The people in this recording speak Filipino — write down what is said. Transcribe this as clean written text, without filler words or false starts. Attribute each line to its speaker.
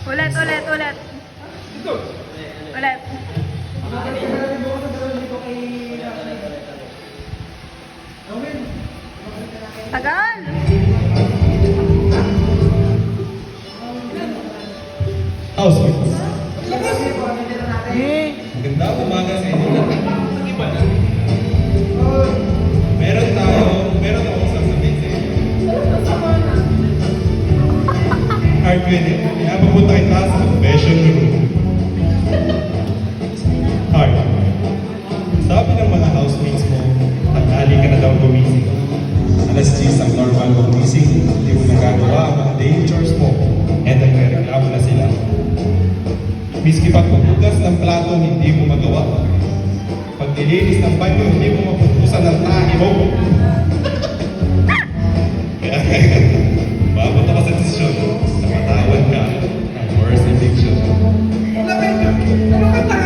Speaker 1: Ulit, ulit, ulit. Ulit. Tagal!
Speaker 2: Housemates.
Speaker 1: Eh.
Speaker 2: Magandang umaga sa inyo. Iba na. Meron akong sasabihin sa inyo. Hard minute. Pinapapunta kita sa confession room. Hard. Sabi ng mga housemates mo, tanghali ka na daw gumising. Alas 10 ang normal mong gising, hindi mo nagagawa ang mga daily chores mo, and nagre-reklamo na sila. Miski pagpupugas ng plato, hindi mo magawa. Pag nilinis ng banyo, hindi mo mapupusan ng tahi mo. Kaya babot ako sa desisyon, napatawad ka, ang worst eviction.
Speaker 3: Ano ka